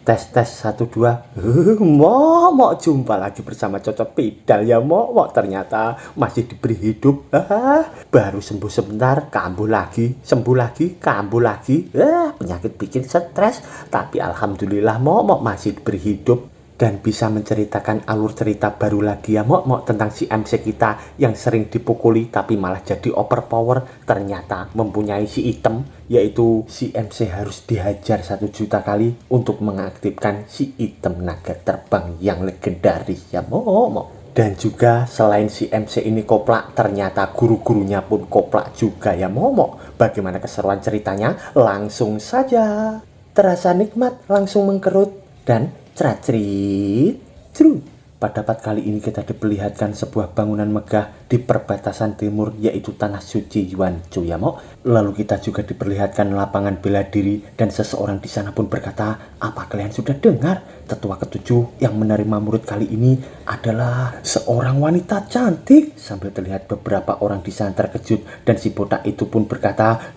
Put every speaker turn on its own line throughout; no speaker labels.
Tes satu dua. Mau jumpa lagi bersama Cocok Pidal ya mau ternyata masih diberi hidup. Baru sembuh sebentar, kambuh lagi, sembuh lagi, kambuh lagi. Penyakit bikin stres, tapi alhamdulillah mau masih diberi hidup dan bisa menceritakan alur cerita baru lagi ya mau tentang si MC kita yang sering dipukuli tapi malah jadi overpower, ternyata mempunyai si item, yaitu si MC harus dihajar 1 juta kali untuk mengaktifkan si item naga terbang yang legendaris ya mau. Dan juga selain si MC ini koplak, ternyata guru-gurunya pun koplak juga ya mau. Bagaimana keseruan ceritanya? Langsung saja. Terasa nikmat, langsung mengkerut dan cerat-cerit. Pada part kali ini kita diperlihatkan sebuah bangunan megah di perbatasan timur, yaitu Tanah Suci Yuan Choyamo. Lalu kita juga diperlihatkan lapangan bela diri dan seseorang di sana pun berkata, apa kalian sudah dengar? Tetua ketujuh yang menerima murid kali ini adalah seorang wanita cantik. Sambil terlihat beberapa orang di sana terkejut dan si botak itu pun berkata,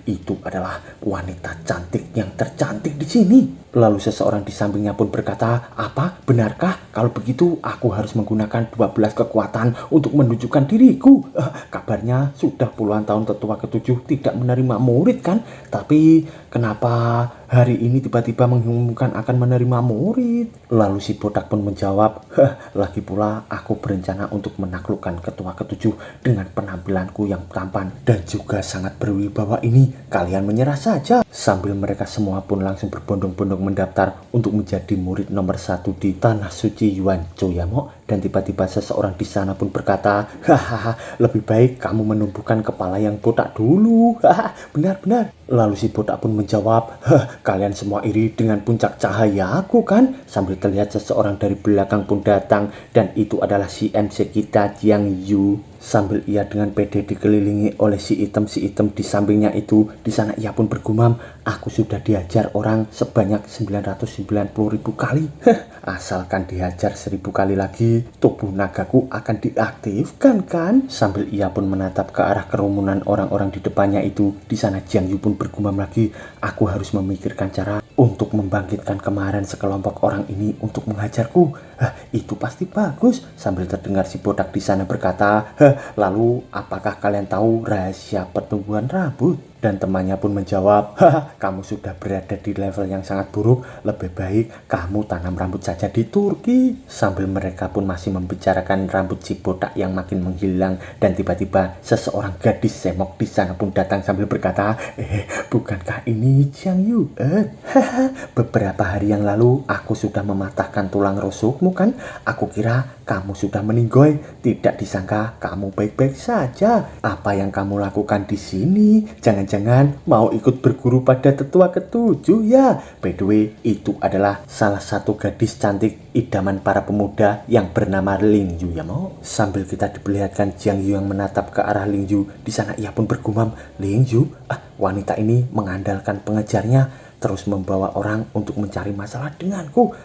itu adalah wanita cantik yang tercantik di sini. Lalu seseorang di sampingnya pun berkata, apa? Benarkah? Kalau begitu aku harus menggunakan 12 kekuatan untuk menunjukkan diriku. Kabarnya sudah puluhan tahun tetua ketujuh tidak menerima murid kan? Tapi kenapa hari ini tiba-tiba mengumumkan akan menerima murid? Lalu si botak pun menjawab, lagi pula aku berencana untuk menaklukkan ketua ketujuh dengan penampilanku yang tampan dan juga sangat berwibawa ini. Kalian menyerah saja. Sambil mereka semua pun langsung berbondong-bondong mendaftar untuk menjadi murid nomor 1 di Tanah Suci Yuan Choyamo. Dan tiba-tiba seseorang di sana pun berkata, lebih baik kamu menumbuhkan kepala yang botak dulu. Benar-benar. Lalu si botak pun menjawab, kalian semua iri dengan puncak cahaya aku kan? Sambil terlihat seseorang dari belakang pun datang, dan itu adalah si MC kita, Jiang Yu. Sambil ia dengan pede dikelilingi oleh si item di sampingnya itu, di sana ia pun bergumam, aku sudah dihajar orang sebanyak 990.000 kali. Asalkan dihajar 1000 kali lagi, tubuh nagaku akan diaktifkan kan? Sambil ia pun menatap ke arah kerumunan orang-orang di depannya itu, di sana Jiang Yu pun bergumam lagi, aku harus memikirkan cara untuk membangkitkan kemarahan sekelompok orang ini untuk menghajarku. Itu pasti bagus. Sambil terdengar si botak di sana berkata, lalu apakah kalian tahu rahasia pertumbuhan rambut? Dan temannya pun menjawab, kamu sudah berada di level yang sangat buruk, lebih baik kamu tanam rambut saja di Turki. Sambil mereka pun masih membicarakan rambut si botak yang makin menghilang, dan tiba-tiba seseorang gadis semok di sana pun datang sambil berkata, bukankah ini Jiang Yu? Beberapa hari yang lalu aku sudah mematahkan tulang rusukmu kan? Aku kira kamu sudah meninggoy, tidak disangka kamu baik-baik saja. Apa yang kamu lakukan di sini? Jangan-jangan mau ikut berguru pada tetua ketujuh ya? By the way, itu adalah salah satu gadis cantik idaman para pemuda yang bernama Ling Yu ya mau. Sambil kita diperlihatkan Jiang Yu yang menatap ke arah Ling Yu, di sana ia pun bergumam, Ling Yu, wanita ini mengandalkan pengejarnya terus membawa orang untuk mencari masalah denganku.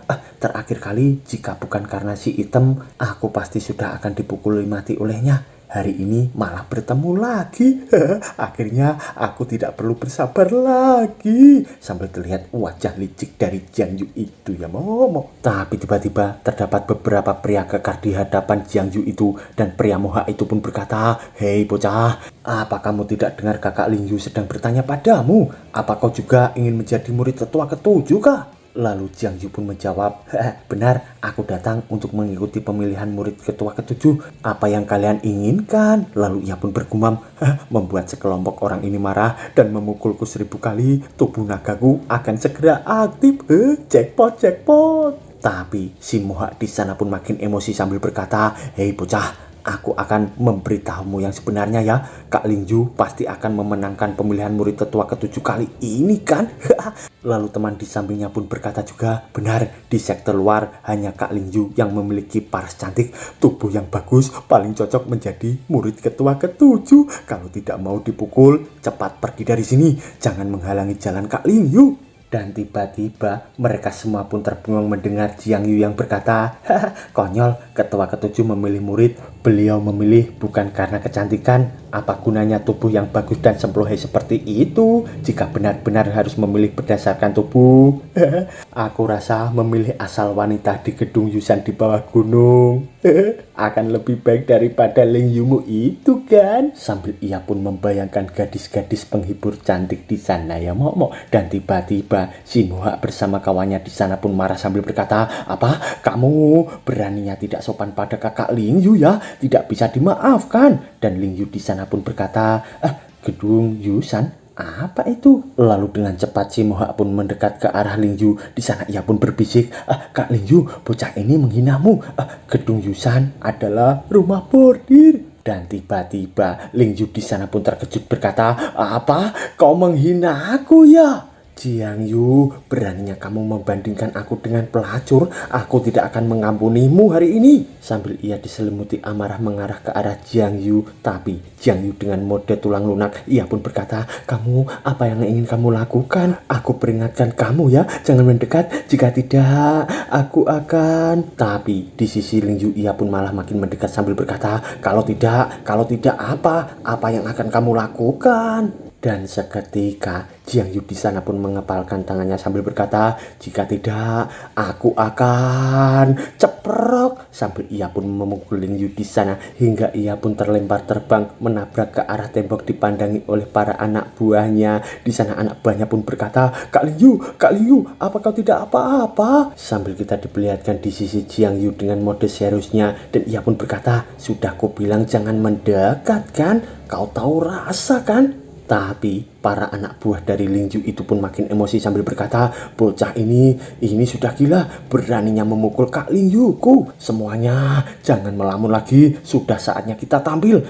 Terakhir kali, jika bukan karena si item, aku pasti sudah akan dipukuli mati olehnya. Hari ini malah bertemu lagi. Akhirnya aku tidak perlu bersabar lagi. Sambil terlihat wajah licik dari Jiang Yu itu ya momo. Tapi tiba-tiba terdapat beberapa pria kekar di hadapan Jiang Yu itu, dan pria moha itu pun berkata, hei bocah, apa kamu tidak dengar kakak Ling Yu sedang bertanya padamu? Apa kau juga ingin menjadi murid tetua ketujuh kah? Lalu Jiang Yu pun menjawab, benar, aku datang untuk mengikuti pemilihan murid ketua ketujuh. Apa yang kalian inginkan? Lalu ia pun bergumam, membuat sekelompok orang ini marah dan memukulku 1000 kali. Tubuh nagaku akan segera aktif. Jackpot. Tapi si moha di sana pun makin emosi sambil berkata, hei bocah, aku akan memberitahumu yang sebenarnya ya. Kak Ling Yu pasti akan memenangkan pemilihan murid tetua ketujuh kali ini kan? Lalu teman di sampingnya pun berkata juga, benar, di sektor luar hanya Kak Ling Yu yang memiliki paras cantik, tubuh yang bagus, paling cocok menjadi murid ketua ketujuh. Kalau tidak mau dipukul, cepat pergi dari sini. Jangan menghalangi jalan Kak Ling Yu. Dan tiba-tiba mereka semua pun terbengong mendengar Jiang Yu yang berkata, konyol, ketua ketujuh memilih murid Beliau memilih bukan karena kecantikan. Apa gunanya tubuh yang bagus dan sempurna seperti itu jika benar-benar harus memilih berdasarkan tubuh? Aku rasa memilih asal wanita di gedung Yusan di bawah gunung akan lebih baik daripada Ling Yumu itu kan? Sambil ia pun membayangkan gadis-gadis penghibur cantik di sana ya Mok. Dan tiba-tiba si Mohak bersama kawannya di sana pun marah sambil berkata, "Apa? Kamu beraninya tidak sopan pada kakak Ling Yu ya? Tidak bisa dimaafkan." Dan Ling Yu di sana pun berkata, "Gedung Yusan? Apa itu?" Lalu dengan cepat si Mohak pun mendekat ke arah Ling Yu. Di sana ia pun berbisik, "Kak Ling Yu, bocah ini menghinamu. Gedung Yusan adalah rumah bordir." Dan tiba-tiba Ling Yu di sana pun terkejut berkata, "Apa? Kau menghina aku ya? Jiang Yu, beraninya kamu membandingkan aku dengan pelacur. Aku tidak akan mengampunimu hari ini." Sambil ia diselimuti amarah mengarah ke arah Jiang Yu. Tapi Jiang Yu dengan mode tulang lunak, ia pun berkata, "Kamu, apa yang ingin kamu lakukan? Aku peringatkan kamu ya, jangan mendekat. Jika tidak, aku akan..." Tapi di sisi Ling Yu, ia pun malah makin mendekat sambil berkata, kalau tidak apa? Apa yang akan kamu lakukan?" Dan seketika Jiang Yu di sana pun mengepalkan tangannya sambil berkata, "Jika tidak, aku akan..." Ceprok! Sambil ia pun memukul Ling Yu di sana hingga ia pun terlempar terbang menabrak ke arah tembok dipandangi oleh para anak buahnya. Di sana anak buahnya pun berkata, Kak Ling Yu, apa kau tidak apa-apa?" Sambil kita diperlihatkan di sisi Jiang Yu dengan mode seriusnya dan ia pun berkata, "Sudah kubilang jangan mendekat kan? Kau tahu rasa kan?" Tapi para anak buah dari Ling Yu itu pun makin emosi sambil berkata, "Bocah ini sudah gila, beraninya memukul Kak Ling Yuku. Semuanya jangan melamun lagi, sudah saatnya kita tampil."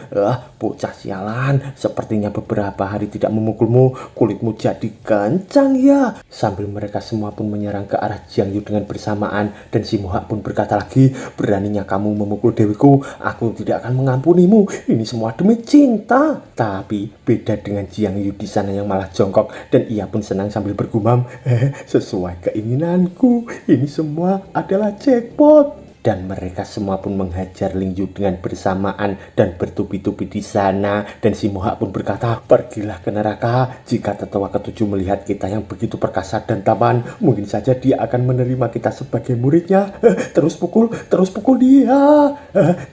Bocah sialan, sepertinya beberapa hari tidak memukulmu, kulitmu jadi kencang ya." Sambil mereka semua pun menyerang ke arah Jiang Yu dengan bersamaan dan si Mohak pun berkata lagi, "Beraninya kamu memukul dewiku, aku tidak akan mengampunimu. Ini semua demi cinta." Tapi beda dengan Jiang Yu di sana yang malah jongkok dan ia pun senang sambil bergumam, "Sesuai keinginanku, ini semua adalah jackpot." Dan mereka semua pun menghajar Ling Yu dengan bersamaan dan bertubi-tubi di sana. Dan si Mohak pun berkata, "Pergilah ke neraka. Jika tetua ketujuh melihat kita yang begitu perkasa dan tampan, mungkin saja dia akan menerima kita sebagai muridnya. Terus pukul dia."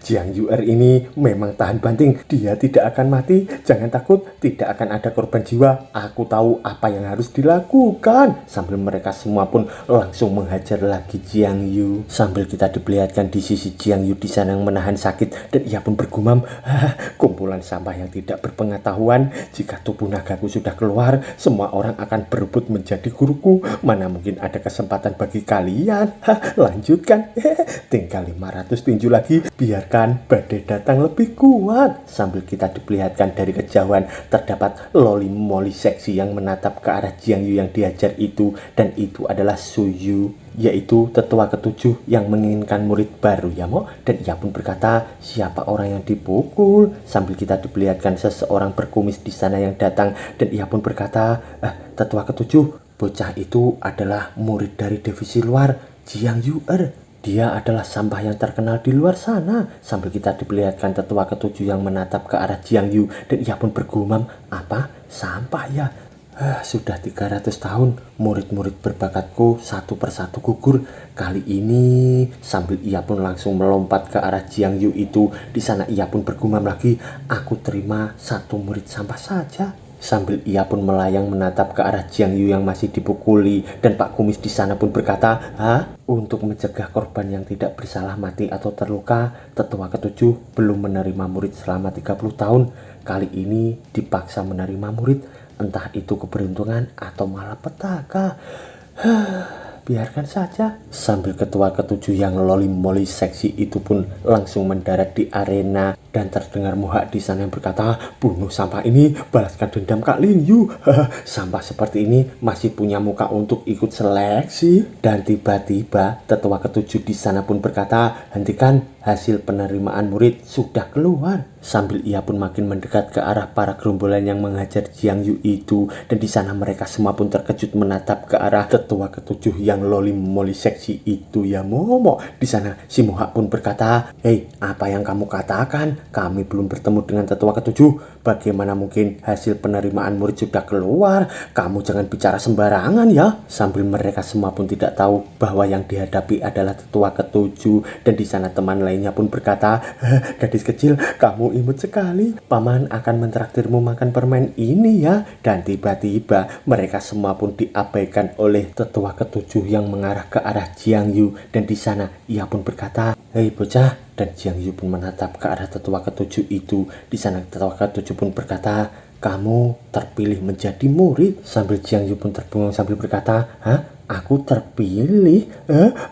Jiang Yu ini memang tahan banting. Dia tidak akan mati. Jangan takut, tidak akan ada korban jiwa. Aku tahu apa yang harus dilakukan. Sambil mereka semua pun langsung menghajar lagi Jiang Yu. Sambil kita diperlihatkan di sisi Jiang Yu di sana yang menahan sakit dan ia pun bergumam, "Kumpulan sampah yang tidak berpengetahuan. Jika tubuh nagaku sudah keluar, semua orang akan berebut menjadi guruku. Mana mungkin ada kesempatan bagi kalian. Lanjutkan. Tinggal 500 tinju lagi. Biarkan badai datang lebih kuat." Sambil kita diperlihatkan dari kejauhan terdapat loli moli seksi yang menatap ke arah Jiang Yu yang diajar itu, dan itu adalah Suyu, yaitu tetua ketujuh yang menginginkan murid baru ya Mo. Dan ia pun berkata, "Siapa orang yang dipukul?" Sambil kita diperlihatkan seseorang berkumis di sana yang datang dan ia pun berkata, "Tetua ketujuh, bocah itu adalah murid dari divisi luar, Jiang Yu. Dia adalah sampah yang terkenal di luar sana." Sambil kita diperlihatkan tetua ketujuh yang menatap ke arah Jiang Yu dan ia pun bergumam, "Apa? Sampah ya? Sudah 300 tahun murid-murid berbakatku satu persatu gugur. Kali ini..." Sambil ia pun langsung melompat ke arah Jiang Yu itu. Di sana ia pun bergumam lagi, "Aku terima satu murid sampah saja." Sambil ia pun melayang menatap ke arah Jiang Yu yang masih dipukuli, dan Pak Kumis di sana pun berkata, Untuk mencegah korban yang tidak bersalah mati atau terluka, tetua ketujuh belum menerima murid selama 30 tahun. Kali ini dipaksa menerima murid, entah itu keberuntungan atau malapetaka. Biarkan saja." Sambil ketua ketujuh yang loli moli seksi itu pun langsung mendarat di arena Dan terdengar Mohak di sana yang berkata, bunuh sampah ini, balaskan dendam Kak Ling Yu. Sampah seperti ini masih punya muka untuk ikut seleksi. Dan tiba-tiba tetua ketujuh di sana pun berkata, hentikan, hasil penerimaan murid sudah keluar. Sambil ia pun makin mendekat ke arah para gerombolan yang menghajar Jiang Yu itu. Dan di sana mereka semua pun terkejut menatap ke arah tetua ketujuh yang loli moli seksi itu ya Momo. Di sana si Mohak pun berkata, hei, apa yang kamu katakan? Kami belum bertemu dengan tetua ketujuh. Bagaimana mungkin hasil penerimaan murid sudah keluar? Kamu jangan bicara sembarangan ya. Sambil mereka semua pun tidak tahu bahwa yang dihadapi adalah tetua ketujuh. Dan di sana teman lainnya pun berkata, gadis kecil, kamu imut sekali. Paman akan mentraktirmu makan permen ini ya. Dan tiba-tiba mereka semua pun diabaikan oleh tetua ketujuh yang mengarah ke arah Jiang Yu. Dan di sana ia pun berkata, hei bocah. Dan Jiang Yu pun menatap ke arah tetua ketujuh itu. Di sana tetua ketujuh pun berkata, kamu terpilih menjadi murid. Sambil Jiang Yu pun terbengong sambil berkata, hah? Aku terpilih?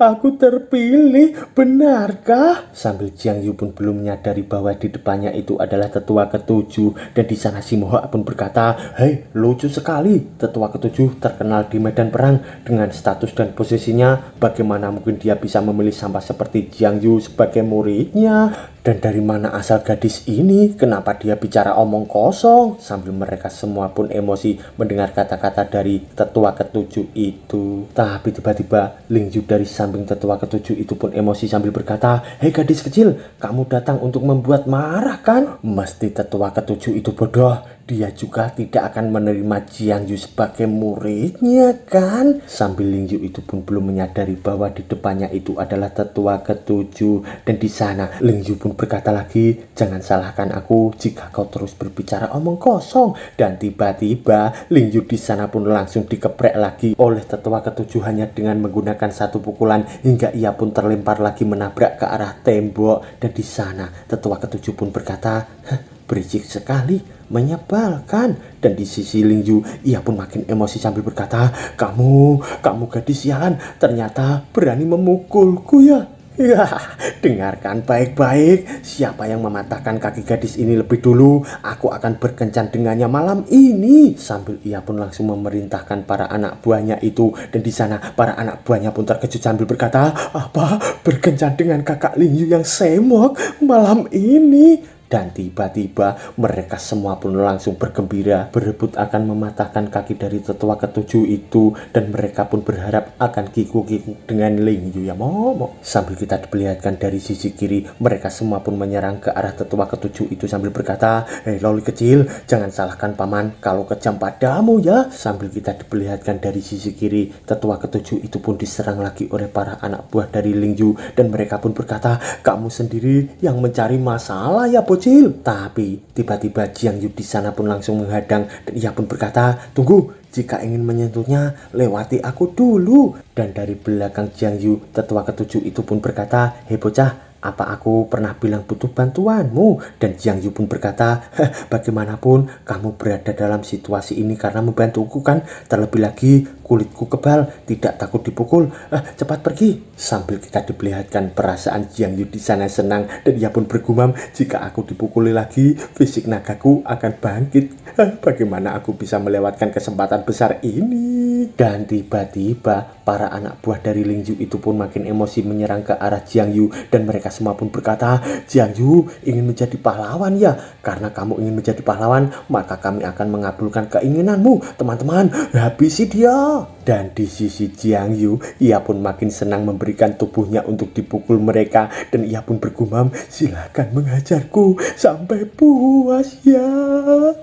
Aku terpilih? Benarkah? Sambil Jiang Yu pun belum menyadari bahwa di depannya itu adalah tetua ketujuh. Dan di sana si Mohak pun berkata, hei, lucu sekali. Tetua ketujuh terkenal di medan perang dengan status dan posisinya. Bagaimana mungkin dia bisa memilih sampah seperti Jiang Yu sebagai muridnya? Dan dari mana asal gadis ini? Kenapa dia bicara omong kosong? Sambil mereka semua pun emosi mendengar kata-kata dari tetua ketujuh itu. Tapi tiba-tiba Ling Yu dari samping tetua ketujuh itu pun emosi sambil berkata, hei gadis kecil, kamu datang untuk membuat marah kan? Mesti tetua ketujuh itu bodoh. Dia juga tidak akan menerima Jiang Yu sebagai muridnya kan? Sambil Ling Yu itu pun belum menyadari bahwa di depannya itu adalah tetua ketujuh. Dan di sana Ling Yu pun berkata lagi, jangan salahkan aku jika kau terus berbicara omong kosong. Dan tiba-tiba Ling Yu di sana pun langsung dikeprek lagi oleh tetua ketujuh hanya dengan menggunakan satu pukulan hingga ia pun terlempar lagi menabrak ke arah tembok. Dan di sana tetua ketujuh pun berkata, berisik sekali, menyebalkan. Dan di sisi Ling Yu ia pun makin emosi sambil berkata, kamu gadis sialan, ternyata berani memukulku ya. Ya, dengarkan baik-baik. Siapa yang mematahkan kaki gadis ini lebih dulu, aku akan berkencan dengannya malam ini. Sambil ia pun langsung memerintahkan para anak buahnya itu. Dan di sana para anak buahnya pun terkejut sambil berkata, apa? Berkencan dengan kakak Ling Yu yang semok malam ini? Dan tiba-tiba mereka semua pun langsung bergembira, berebut akan mematahkan kaki dari tetua ketujuh itu. Dan mereka pun berharap akan kiku-kiku dengan Ling Yu ya Momo. Sambil kita diperlihatkan dari sisi kiri, mereka semua pun menyerang ke arah tetua ketujuh itu sambil berkata, hei loli kecil, jangan salahkan paman kalau kejam padamu ya. Sambil kita diperlihatkan dari sisi kiri, tetua ketujuh itu pun diserang lagi oleh para anak buah dari Ling Yu. Dan mereka pun berkata, kamu sendiri yang mencari masalah ya bocil. Tapi tiba-tiba Jiang Yu di sana pun langsung menghadang dan ia pun berkata, tunggu, jika ingin menyentuhnya lewati aku dulu. Dan dari belakang Jiang Yu tetua ketujuh itu pun berkata, hei bocah, apa aku pernah bilang butuh bantuanmu? Dan Jiang Yu pun berkata, bagaimanapun kamu berada dalam situasi ini karena membantuku kan? Terlebih lagi kulitku kebal, tidak takut dipukul. Cepat pergi. Sambil kita diperlihatkan perasaan Jiang Yu di sana senang dan ia pun bergumam, jika aku dipukuli lagi, fisik nagaku akan bangkit. Bagaimana aku bisa melewatkan kesempatan besar ini? Dan tiba-tiba para anak buah dari Ling Yu itu pun makin emosi menyerang ke arah Jiang Yu. Dan mereka semua pun berkata, Jiang Yu ingin menjadi pahlawan ya? Karena kamu ingin menjadi pahlawan, maka kami akan mengabulkan keinginanmu. Teman-teman, habisi dia. Dan di sisi Jiang Yu, ia pun makin senang memberikan tubuhnya untuk dipukul mereka. Dan ia pun bergumam, silakan menghajarku sampai puas ya.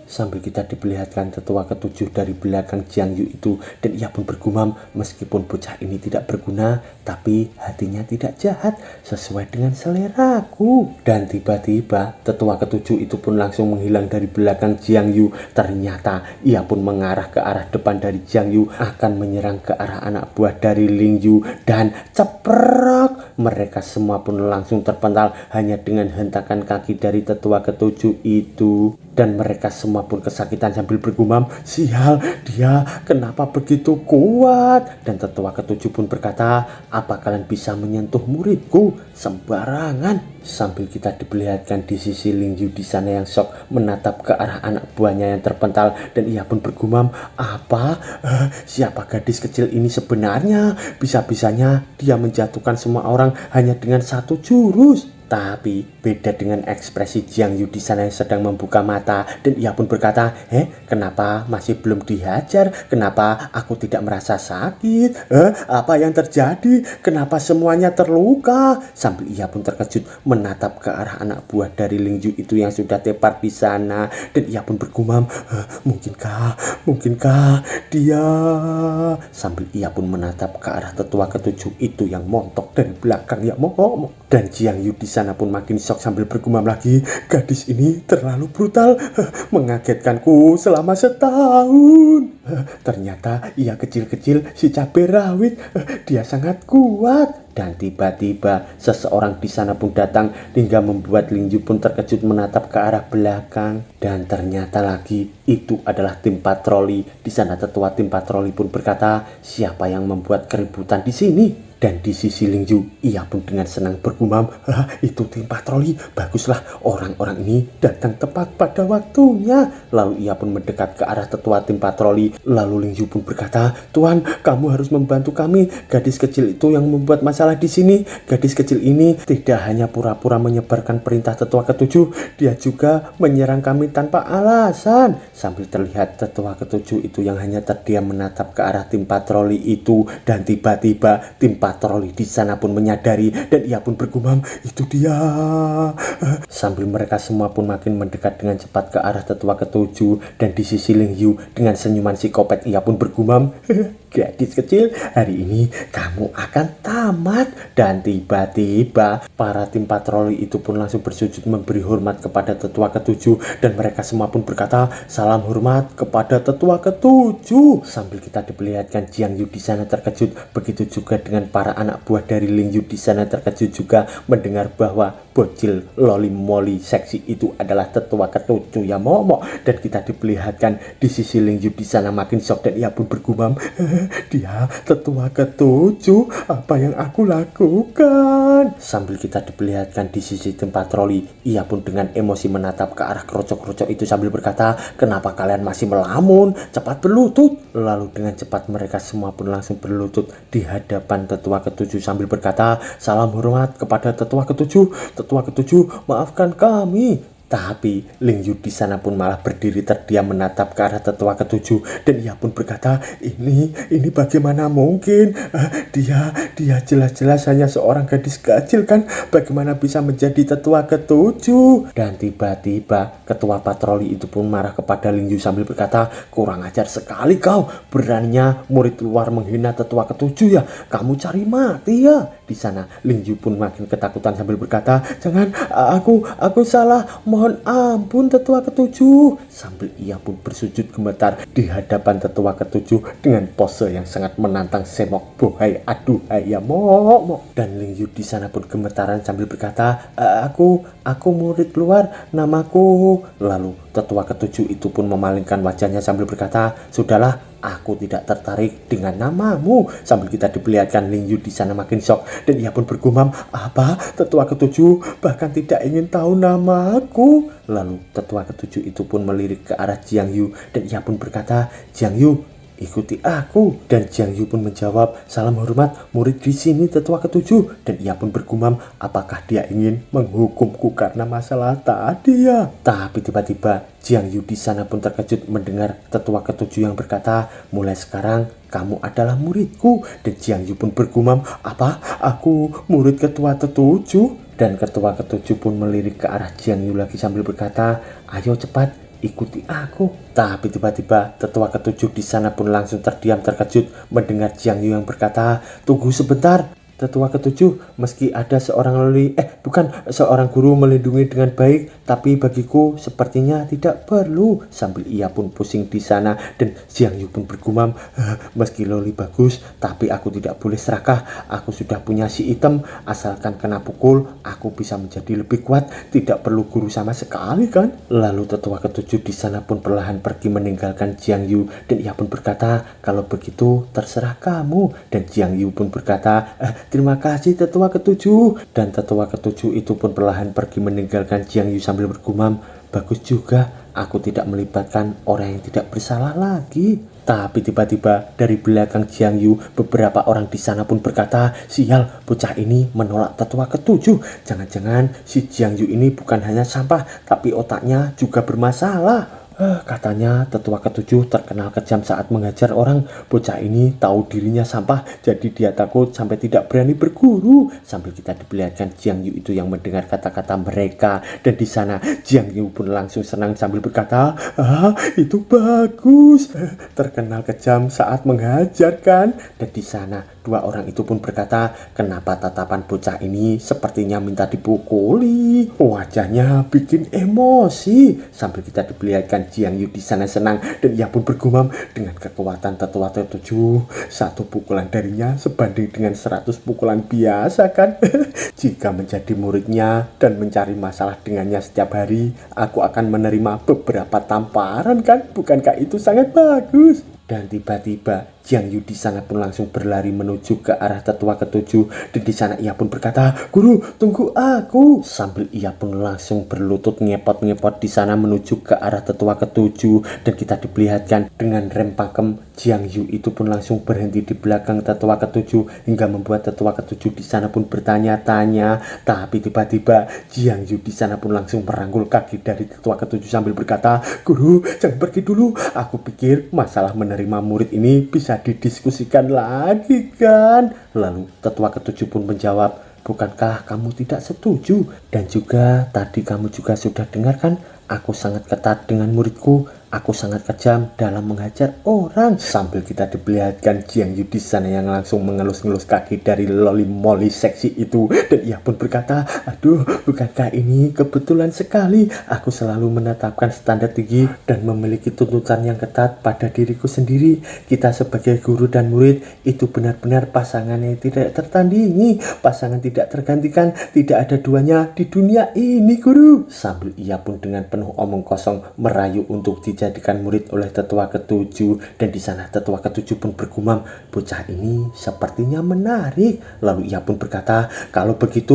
Sambil kita diperlihatkan tetua ketujuh dari belakang Jiang Yu itu. Dan ia pun bergumam, meskipun bocah ini tidak berguna, tapi hatinya tidak jahat, sesuai dengan seleraku. Dan tiba-tiba tetua ketujuh itu pun langsung menghilang dari belakang Jiang Yu. Ternyata ia pun mengarah ke arah depan dari Jiang Yu, akan menyerang ke arah anak buah dari Ling Yu. Dan ceprok, mereka semua pun langsung terpental hanya dengan hentakan kaki dari tetua ketujuh itu. Dan mereka semua pun kesakitan sambil bergumam, "Sial, dia kenapa begitu kuat?" Dan tetua ketujuh pun berkata, "Apa kalian bisa menyentuh muridku? Sembarangan." Sambil kita diperlihatkan di sisi Ling Yu di sana yang shock menatap ke arah anak buahnya yang terpental, dan ia pun bergumam, "Apa? Siapa gadis kecil ini sebenarnya? Bisa-bisanya dia menjatuhkan semua orang hanya dengan satu jurus." Tapi beda dengan ekspresi Jiang Yu di sana yang sedang membuka mata, dan ia pun berkata, kenapa masih belum dihajar? Kenapa aku tidak merasa sakit? Apa yang terjadi? Kenapa semuanya terluka?" Sambil ia pun terkejut menatap ke arah anak buah dari Ling Yu itu yang sudah tepar di sana, dan ia pun bergumam, mungkinkah dia?" Sambil ia pun menatap ke arah tetua ketujuh itu yang montok dari belakang, ya mok. Dan Jiang Yu di sana pun makin shock sambil bergumam lagi, "Gadis ini terlalu brutal, mengagetkanku selama setahun. Ternyata ia kecil-kecil si cabai rawit, dia sangat kuat." Dan tiba-tiba seseorang di sana pun datang hingga membuat Ling Yu pun terkejut menatap ke arah belakang. Dan ternyata lagi itu adalah tim patroli. Di sana tetua tim patroli pun berkata, "Siapa yang membuat keributan di sini?" Dan di sisi Ling Yu, ia pun dengan senang bergumam, "Itu tim patroli, baguslah orang-orang ini datang tepat pada waktunya." Lalu ia pun mendekat ke arah tetua tim patroli. Lalu Ling Yu pun berkata, "Tuan, kamu harus membantu kami. Gadis kecil itu yang membuat masalah di sini. Gadis kecil ini tidak hanya pura-pura menyebarkan perintah tetua ketujuh, dia juga menyerang kami tanpa alasan." Sambil terlihat tetua ketujuh itu yang hanya terdiam menatap ke arah tim patroli itu, dan tiba-tiba tim patroli di sana pun menyadari, dan ia pun bergumam, "Itu dia." Sambil mereka semua pun makin mendekat dengan cepat ke arah tetua ketujuh, dan di sisi Ling Yu dengan senyuman psikopat ia pun bergumam, "Gadis kecil, hari ini kamu akan tamat." Dan tiba-tiba para tim patroli itu pun langsung bersujud memberi hormat kepada tetua ketujuh, dan mereka semua pun berkata, "Salam hormat kepada tetua ketujuh." Sambil kita diperlihatkan Jiang Yu di sana terkejut, begitu juga dengan para anak buah dari Ling Yu di sana terkejut juga mendengar bahwa bocil loli moli seksi itu adalah tetua ketujuh, ya momok. Dan kita diperlihatkan di sisi Ling Yu di sana makin shock, dan ia pun bergumam, "Dia tetua ketujuh, apa yang aku lakukan?" Sambil kita diperlihatkan di sisi tim patroli, ia pun dengan emosi menatap ke arah kerocok-kerocok itu sambil berkata, "Kenapa kalian masih melamun? Cepat berlutut." Lalu dengan cepat mereka semua pun langsung berlutut di hadapan tetua ketujuh sambil berkata, "Salam hormat kepada tetua ketujuh. Tetua ketujuh, maafkan kami." Tapi Ling Yu di sana pun malah berdiri terdiam menatap ke arah tetua ketujuh, dan ia pun berkata, ini bagaimana mungkin? Dia jelas-jelas hanya seorang gadis kecil kan? Bagaimana bisa menjadi tetua ketujuh?" Dan tiba-tiba ketua patroli itu pun marah kepada Ling Yu sambil berkata, "Kurang ajar sekali kau, beraninya murid luar menghina tetua ketujuh ya? Kamu cari mati ya?" Di sana Ling Yu pun makin ketakutan sambil berkata, "Jangan, aku salah, mohon ampun tetua ketujuh." Sambil ia pun bersujud gemetar di hadapan tetua ketujuh dengan pose yang sangat menantang, "Semok bohai, aduhai ya mok." Dan Ling Yu di sana pun gemetaran sambil berkata, Aku murid luar, namaku." Lalu tetua ketujuh itu pun memalingkan wajahnya sambil berkata, "Sudahlah, aku tidak tertarik dengan namamu." Sambil kita diperlihatkan Ling Yu di sana makin shock, dan ia pun bergumam, "Apa? Tetua ketujuh bahkan tidak ingin tahu namaku?" Lalu tetua ketujuh itu pun melirik ke arah Jiang Yu, dan ia pun berkata, "Jiang Yu, ikuti aku." Dan Jiang Yu pun menjawab, "Salam hormat, murid di sini tetua ketujuh." Dan ia pun bergumam, apakah dia ingin menghukumku karena masalah tadi ya? Tapi tiba-tiba Jiang Yu di sana pun terkejut mendengar tetua ketujuh yang berkata, "Mulai sekarang kamu adalah muridku." Dan Jiang Yu pun bergumam, "Apa? Aku murid ketua ketujuh?" Dan ketua ketujuh pun melirik ke arah Jiang Yu lagi sambil berkata, "Ayo cepat, ikuti aku." Tapi tiba-tiba tetua ketujuh di sana pun langsung terdiam terkejut mendengar Jiang Yu yang berkata, "Tunggu sebentar." Tetua ketujuh, meski ada seorang guru melindungi dengan baik, tapi bagiku sepertinya tidak perlu. Sambil ia pun pusing di sana dan Jiang Yu pun bergumam, meski Loli bagus, tapi aku tidak boleh serakah. Aku sudah punya si item, asalkan kena pukul, aku bisa menjadi lebih kuat. Tidak perlu guru sama sekali kan? Lalu tetua ketujuh di sana pun perlahan pergi meninggalkan Jiang Yu dan ia pun berkata, kalau begitu terserah kamu. Dan Jiang Yu pun berkata, terima kasih tetua ketujuh. Dan tetua ketujuh itu pun perlahan pergi meninggalkan Jiang Yu sambil bergumam, bagus juga, aku tidak melibatkan orang yang tidak bersalah lagi. Tapi tiba-tiba dari belakang Jiang Yu, beberapa orang di sana pun berkata, sial, bocah ini menolak tetua ketujuh. Jangan-jangan si Jiang Yu ini bukan hanya sampah, tapi otaknya juga bermasalah. Katanya tetua ketujuh terkenal kejam saat mengajar orang. Bocah ini tahu dirinya sampah, jadi dia takut sampai tidak berani berguru. Sambil kita diperlihatkan Jiang Yu itu yang mendengar kata-kata mereka, dan di sana Jiang Yu pun langsung senang sambil berkata, itu bagus. Terkenal kejam saat mengajarkan. Dan di sana dua orang itu pun berkata, kenapa tatapan bocah ini sepertinya minta dipukuli? Wajahnya bikin emosi. Sambil kita diperlihatkan Jiang Yu di sana senang dan ia pun bergumam, dengan kekuatan tetua ketujuh, satu pukulan darinya sebanding dengan 100 pukulan biasa kan? Jika menjadi muridnya dan mencari masalah dengannya setiap hari, aku akan menerima beberapa tamparan kan? Bukankah itu sangat bagus? Dan tiba-tiba Jiang Yu di sana pun langsung berlari menuju ke arah tetua ketujuh, dan di sana ia pun berkata, guru, tunggu aku. Sambil ia pun langsung berlutut ngepot-ngepot di sana menuju ke arah tetua ketujuh, dan kita diperlihatkan dengan rem pakem Jiang Yu itu pun langsung berhenti di belakang tetua ketujuh hingga membuat tetua ketujuh di sana pun bertanya-tanya. Tapi tiba-tiba Jiang Yu di sana pun langsung merangkul kaki dari tetua ketujuh sambil berkata, guru, jangan pergi dulu. Aku pikir masalah menerima murid ini bisa didiskusikan lagi kan? Lalu tetua ketujuh pun menjawab, bukankah kamu tidak setuju? Dan juga tadi kamu juga sudah dengarkan, aku sangat ketat dengan muridku. Aku sangat kejam dalam mengajar orang. Sambil kita diperlihatkan Jiang Yu di sana yang langsung mengelus-ngelus kaki dari loli moli seksi itu, dan ia pun berkata, aduh, bukankah ini kebetulan sekali? Aku selalu menetapkan standar tinggi dan memiliki tuntutan yang ketat pada diriku sendiri. Kita sebagai guru dan murid itu benar-benar pasangan yang tidak tertandingi, pasangan tidak tergantikan, tidak ada duanya di dunia ini, guru. Sambil ia pun dengan penuh omong kosong merayu untuk dijadikan murid oleh tetua ketujuh, dan di sana tetua ketujuh pun bergumam, bocah ini sepertinya menarik. Lalu ia pun berkata, kalau begitu,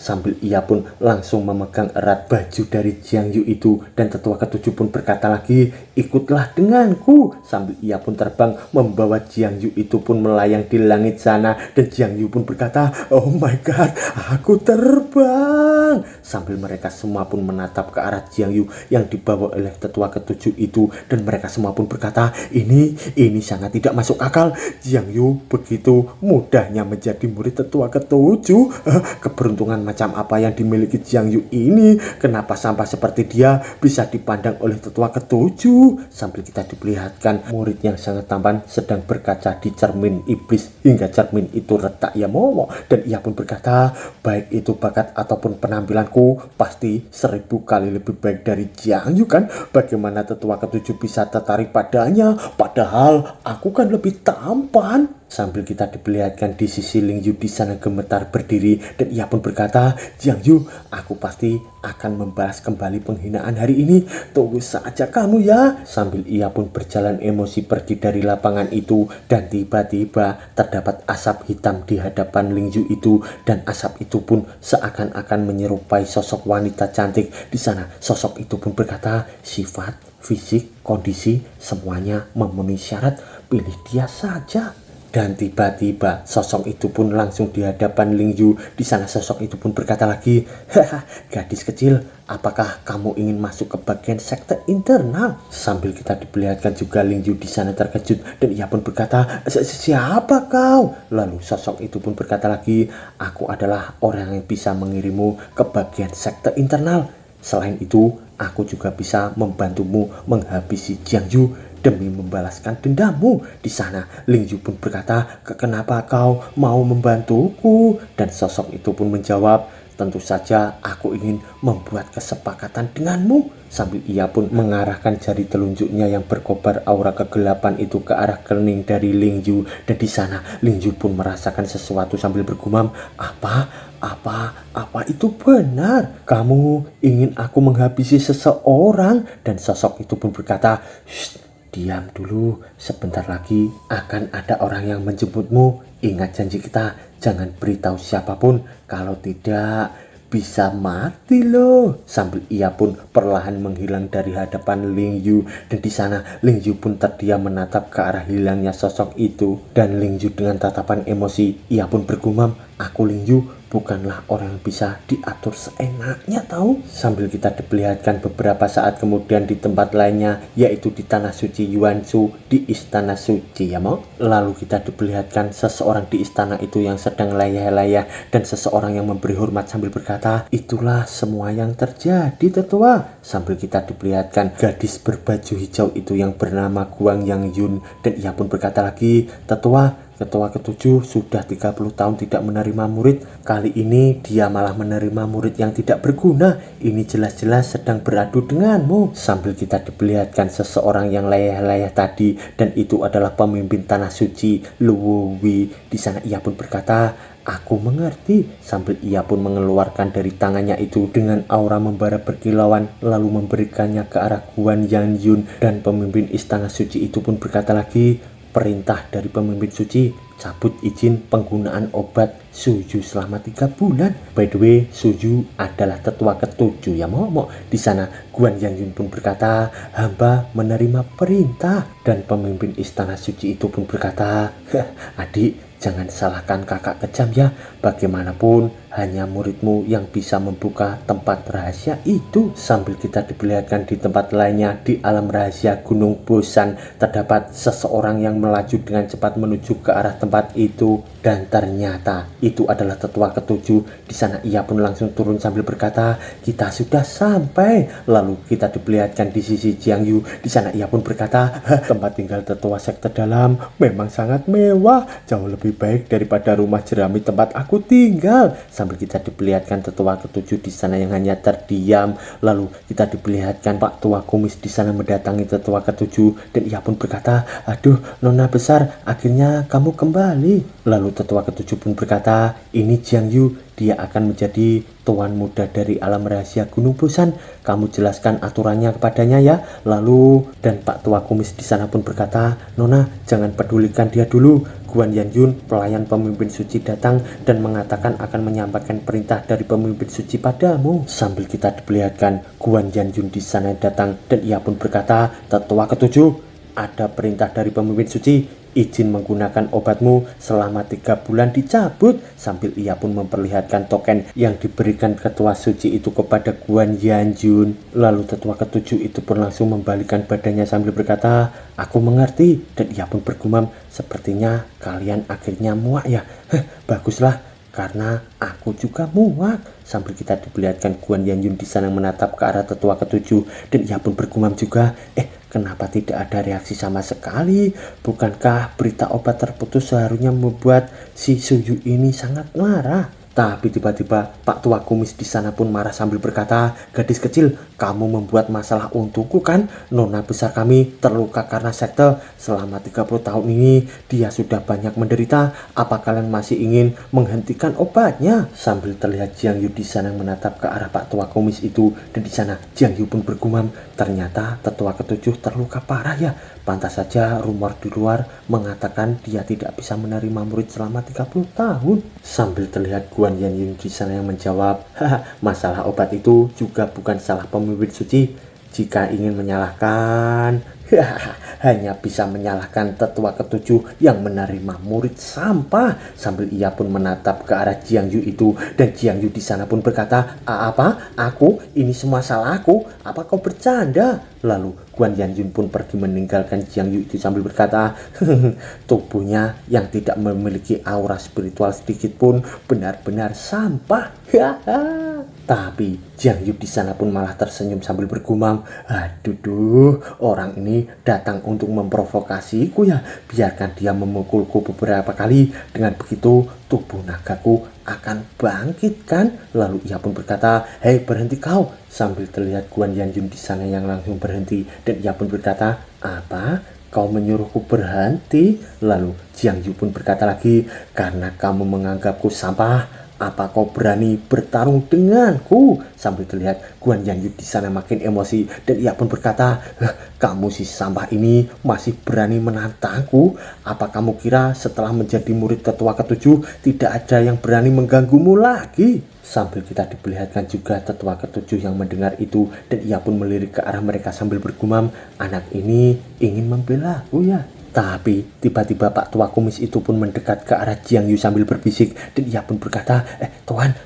sambil ia pun langsung memegang erat baju dari Jiang Yu itu, dan tetua ketujuh pun berkata lagi, ikutlah denganku. Sambil ia pun terbang membawa Jiang Yu itu pun melayang di langit sana, dan Jiang Yu pun berkata, oh my god, aku terbang. Sambil mereka semua pun menatap ke arah Jiang Yu yang dibawa oleh tetua ketujuh itu, dan mereka semua pun berkata, ini sangat tidak masuk akal. Jiang Yu begitu mudahnya menjadi murid tetua ketujuh. Keberuntungan macam apa yang dimiliki Jiang Yu ini? Kenapa sampah seperti dia bisa dipandang oleh tetua ketujuh? Sambil kita diperlihatkan murid yang sangat tampan sedang berkaca di cermin iblis hingga cermin itu retak ya momo, dan ia pun berkata, baik itu bakat ataupun penampilanku pasti 1000 kali lebih baik dari Jiang Yu kan? Bagaimana tetua ketujuh bisa tertarik padanya, padahal aku kan lebih tampan? Sambil kita diperlihatkan di sisi Ling Yu di sana gemetar berdiri, dan ia pun berkata, Jiang Yu, aku pasti akan membalas kembali penghinaan hari ini. Tunggu saja kamu ya. Sambil ia pun berjalan emosi pergi dari lapangan itu, dan tiba-tiba terdapat asap hitam di hadapan Ling Yu itu, dan asap itu pun seakan-akan menyerupai sosok wanita cantik. Di sana sosok itu pun berkata, sifat, fisik, kondisi, semuanya memenuhi syarat, pilih dia saja. Dan tiba-tiba sosok itu pun langsung di hadapan Ling Yu. Di sana sosok itu pun berkata lagi, haha, gadis kecil, apakah kamu ingin masuk ke bagian sekte internal? Sambil kita diperlihatkan juga Ling Yu di sana terkejut, dan ia pun berkata, siapa kau? Lalu sosok itu pun berkata lagi, aku adalah orang yang bisa mengirimmu ke bagian sekte internal. Selain itu, aku juga bisa membantumu menghabisi Jiang Yu demi membalaskan dendammu. Di sana Ling Yu pun berkata, kenapa kau mau membantuku? Dan sosok itu pun menjawab, tentu saja aku ingin membuat kesepakatan denganmu. Sambil ia pun mengarahkan jari telunjuknya yang berkobar aura kegelapan itu ke arah kening dari Ling Yu. Dan di sana Ling Yu pun merasakan sesuatu sambil bergumam, apa itu benar? Kamu ingin aku menghabisi seseorang? Dan sosok itu pun berkata, shh, diam dulu, sebentar lagi akan ada orang yang menjemputmu. Ingat janji kita, jangan beritahu siapapun, kalau tidak bisa mati loh. Sambil ia pun perlahan menghilang dari hadapan Ling Yu. Dan di sana Ling Yu pun terdiam menatap ke arah hilangnya sosok itu. Dan Ling Yu dengan tatapan emosi, ia pun bergumam, aku Ling Yu bukanlah orang yang bisa diatur seenaknya tahu. Sambil kita diperlihatkan beberapa saat kemudian di tempat lainnya, yaitu di tanah suci Yuanshu, di istana suci ya mau. Lalu kita diperlihatkan seseorang di istana itu yang sedang layah-layah, dan seseorang yang memberi hormat sambil berkata, itulah semua yang terjadi tetua. Sambil kita diperlihatkan gadis berbaju hijau itu yang bernama Guang Yang Yun, dan ia pun berkata lagi, tetua, ketua ketujuh sudah 30 tahun tidak menerima murid. Kali ini dia malah menerima murid yang tidak berguna. Ini jelas-jelas sedang beradu denganmu. Sambil kita diperlihatkan seseorang yang layah-layah tadi, dan itu adalah pemimpin tanah suci Luo Wei. Di sana ia pun berkata, aku mengerti. Sambil ia pun mengeluarkan dari tangannya itu dengan aura membara berkilauan, lalu memberikannya ke arah Guan Yang Yun. Dan pemimpin istana suci itu pun berkata lagi, perintah dari pemimpin suci, cabut izin penggunaan obat Suju selama 3 bulan. By the way, Suju adalah tetua ketujuh ya mau. Di sana Guan Yang Yun pun berkata, hamba menerima perintah. Dan pemimpin istana suci itu pun berkata, adik, jangan salahkan kakak kejam ya. Bagaimanapun hanya muridmu yang bisa membuka tempat rahasia itu. Sambil kita diperlihatkan di tempat lainnya, di alam rahasia Gunung Bosan, terdapat seseorang yang melaju dengan cepat menuju ke arah tempat itu. Dan ternyata itu adalah tetua ketujuh. Di sana ia pun langsung turun sambil berkata, kita sudah sampai. Lalu kita diperlihatkan di sisi Jiang Yu. Di sana ia pun berkata, tempat tinggal tetua sekte dalam memang sangat mewah, jauh lebih baik daripada rumah jerami tempat aku tinggal. Sambil kita diperlihatkan tetua ketujuh di sana yang hanya terdiam. Lalu kita diperlihatkan Pak Tua Kumis di sana mendatangi tetua ketujuh, dan ia pun berkata, aduh nona besar, akhirnya kamu kembali. Lalu tetua ketujuh pun berkata, ini Jiang Yu, dia akan menjadi tuan muda dari alam rahasia Gunung Bosan. Kamu jelaskan aturannya kepadanya ya. Lalu dan Pak Tua Kumis di sana pun berkata, nona jangan pedulikan dia dulu. Guan Yan Yun, pelayan pemimpin suci datang dan mengatakan akan menyampaikan perintah dari pemimpin suci padamu. Sambil kita diperlihatkan Guan Yan Yun di sana datang, dan ia pun berkata, tetua ketujuh, ada perintah dari pemimpin suci, izin menggunakan obatmu selama 3 bulan dicabut. Sambil ia pun memperlihatkan token yang diberikan ketua suci itu kepada Guan Yan Yun. Lalu tetua ketujuh itu pun langsung membalikan badannya sambil berkata, aku mengerti. Dan ia pun bergumam, sepertinya kalian akhirnya muak ya. Baguslah, karena aku juga muak. Sambil kita diperlihatkan Guan Yan Yun di sana menatap ke arah tetua ketujuh, dan ia pun bergumam juga, kenapa tidak ada reaksi sama sekali? Bukankah berita obat terputus seharusnya membuat si Suyu ini sangat marah? Tapi tiba-tiba Pak Tua Kumis di sana pun marah sambil berkata, gadis kecil, kamu membuat masalah untukku kan? Nona besar kami terluka karena sekte. Selama 30 tahun ini dia sudah banyak menderita. Apa kalian masih ingin menghentikan obatnya? Sambil terlihat Jiang Yu di sana menatap ke arah Pak Tua Kumis itu, dan di sana Jiang Yu pun bergumam, ternyata tetua ketujuh terluka parah ya. Pantas saja rumor di luar mengatakan dia tidak bisa menerima murid selama 30 tahun. Sambil terlihat Guan Yan Yun di sana yang menjawab, masalah obat itu juga bukan salah pemimpin suci. Jika ingin menyalahkan, hanya bisa menyalahkan tetua ketujuh yang menerima murid sampah. Sambil ia pun menatap ke arah Jiang Yu itu, dan Jiang Yu di sana pun berkata, apa? Aku? Ini semua salah aku? Apa kau bercanda? Lalu Guan Yan Yun pun pergi meninggalkan Jiang Yu itu sambil berkata, tubuhnya yang tidak memiliki aura spiritual sedikit pun benar-benar sampah. Tapi Jiang Yu di sana pun malah tersenyum sambil bergumam, aduh, orang ini datang untuk memprovokasiku ya. Biarkan dia memukulku beberapa kali. Dengan begitu tubuh nagaku akan bangkit kan. Lalu ia pun berkata, hei berhenti kau. Sambil terlihat Guan Yanjun di sana yang langsung berhenti. Dan ia pun berkata, apa? Kau menyuruhku berhenti? Lalu Jiang Yu pun berkata lagi, karena kamu menganggapku sampah. Apa kau berani bertarung denganku? Sambil terlihat Guan Yanyu di sana makin emosi dan ia pun berkata, kamu si sampah ini masih berani menantangku? Apa kamu kira setelah menjadi murid tetua ketujuh tidak ada yang berani mengganggumu lagi? Sambil kita diperlihatkan juga tetua ketujuh yang mendengar itu dan ia pun melirik ke arah mereka sambil bergumam, anak ini ingin membela aku ya. Tapi tiba-tiba Pak Tua Kumis itu pun mendekat ke arah Jiang Yu sambil berbisik dan ia pun berkata, Tuan,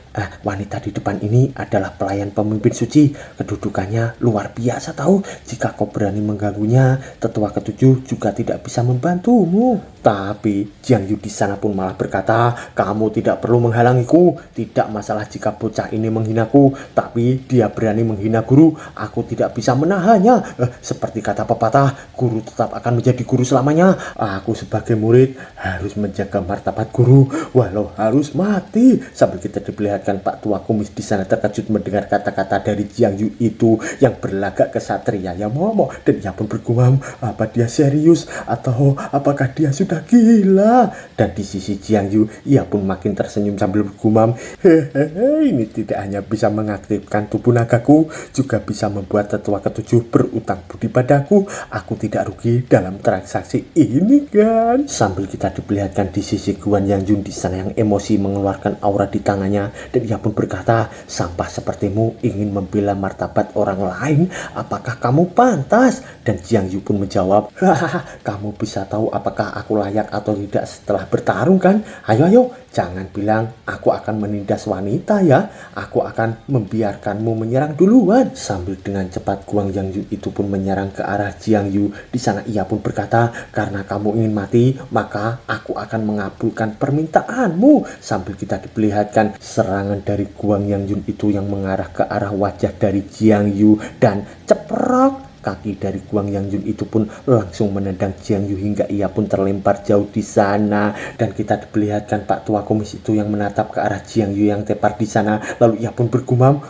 wanita di depan ini adalah pelayan pemimpin suci. Kedudukannya luar biasa tahu. Jika kau berani mengganggunya, tetua ketujuh juga tidak bisa membantumu. Tapi Jiang Yu di sana pun malah berkata, kamu tidak perlu menghalangiku. Tidak masalah jika bocah ini menghinaku, tapi dia berani menghina guru. Aku tidak bisa menahannya. Seperti kata pepatah, guru tetap akan menjadi guru selamanya. Aku sebagai murid harus menjaga martabat guru walau harus mati. Sambil kita diperlihatkan Pak Tua Kumis di sana terkejut mendengar kata-kata dari Jiang Yu itu yang berlagak kesatria ya momo, dan ia pun bergumam, apa dia serius atau apakah dia sudah gila? Dan di sisi Jiang Yu ia pun makin tersenyum sambil bergumam, hehehe, ini tidak hanya bisa mengaktifkan tubuh nagaku, juga bisa membuat tetua ketujuh berutang budi padaku. Aku tidak rugi dalam transaksi ini kan. Sambil kita diperlihatkan di sisi Guan Yanjun di sana yang emosi mengeluarkan aura di tangannya dan ia pun berkata, sampah sepertimu ingin membela martabat orang lain, apakah kamu pantas? Dan Jiang Yu pun menjawab, hahaha, kamu bisa tahu apakah aku layak atau tidak setelah bertarung kan? Ayo, jangan bilang aku akan menindas wanita ya. Aku akan membiarkanmu menyerang duluan. Sambil dengan cepat Guan Yanjun itu pun menyerang ke arah Jiang Yu. Di sana ia pun berkata, karena kamu ingin mati, maka aku akan mengabulkan permintaanmu. Sambil kita diperlihatkan serangan dari Guan Yanjun itu yang mengarah ke arah wajah dari Jiang Yu dan ceprok. Kaki dari Guan Yanjun itu pun langsung menendang Jiang Yu hingga ia pun terlempar jauh di sana. Dan kita diperlihatkan Pak Tua Kumis itu yang menatap ke arah Jiang Yu yang tepar di sana. Lalu ia pun bergumam,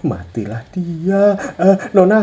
matilah dia. Nona,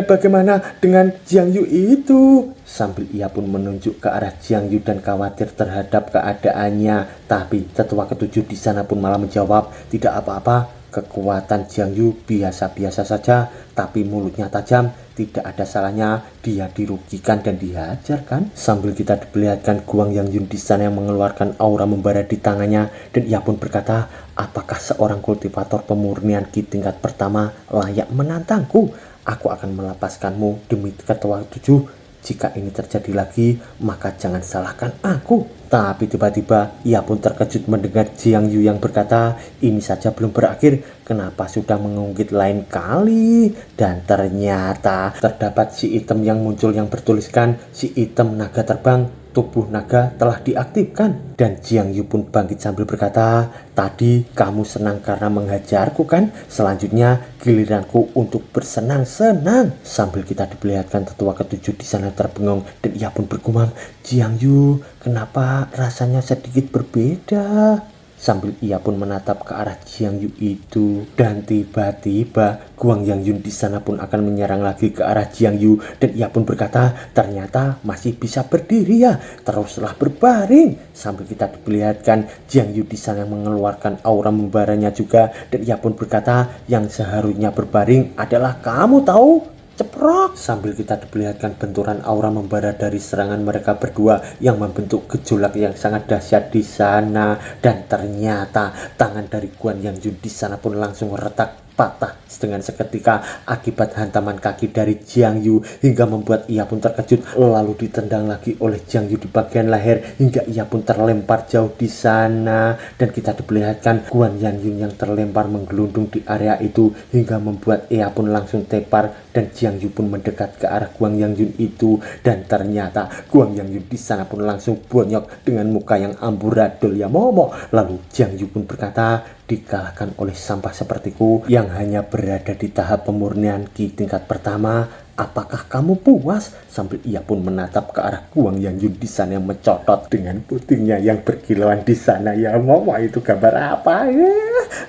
bagaimana dengan Jiang Yu itu? Sambil ia pun menunjuk ke arah Jiang Yu dan khawatir terhadap keadaannya. Tapi tetua ketujuh di sana pun malah menjawab, tidak apa-apa. Kekuatan Jiang Yu biasa-biasa saja, tapi mulutnya tajam. Tidak ada salahnya dia dirugikan dan dihajar kan. Sambil kita diperlihatkan Guan Yanjun di sana yang mengeluarkan aura membara di tangannya dan ia pun berkata, apakah seorang kultivator pemurnian Ki tingkat pertama layak menantangku? Aku akan melepaskanmu demi ketua tujuh. Jika ini terjadi lagi, maka jangan salahkan aku. Tapi tiba-tiba ia pun terkejut mendengar Jiang Yu yang berkata, ini saja belum berakhir, kenapa sudah mengungkit lain kali? Dan ternyata terdapat si item yang muncul yang bertuliskan, si item naga terbang, tubuh naga telah diaktifkan. Dan Jiang Yu pun bangkit sambil berkata, tadi kamu senang karena menghajarku kan? Selanjutnya giliranku untuk bersenang-senang. Sambil kita diperlihatkan tetua ketujuh di sana terbengong dan ia pun bergumam, Jiang Yu, kenapa rasanya sedikit berbeda? Sambil ia pun menatap ke arah Jiang Yu itu. Dan tiba-tiba Guan Yanjun di sana pun akan menyerang lagi ke arah Jiang Yu dan ia pun berkata, ternyata masih bisa berdiri ya, teruslah berbaring. Sambil kita diperlihatkan Jiang Yu di sana mengeluarkan aura membaranya juga dan ia pun berkata, yang seharusnya berbaring adalah kamu tahu. Ceprok. Sambil kita diperlihatkan benturan aura membara dari serangan mereka berdua yang membentuk gejolak yang sangat dahsyat di sana. Dan ternyata tangan dari Guan Yanjun di sana pun langsung retak patah dengan seketika akibat hantaman kaki dari Jiang Yu hingga membuat ia pun terkejut, lalu ditendang lagi oleh Jiang Yu di bagian leher hingga ia pun terlempar jauh di sana. Dan kita diperlihatkan Guan Yanjun yang terlempar menggelundung di area itu hingga membuat ia pun langsung tepar dan Jiang Yu pun mendekat ke arah Guan Yanjun itu. Dan ternyata Guan Yanjun di sana pun langsung bonyok dengan muka yang amburadul ya momo. Lalu Jiang Yu pun berkata, dikalahkan oleh sampah sepertiku yang hanya berada di tahap pemurnian ki tingkat pertama. Apakah kamu puas? Sambil ia pun menatap ke arah Guang Yanjun di sana yang mencotot dengan putingnya yang berkilauan di sana. Ya Momo, itu gambar apa ya?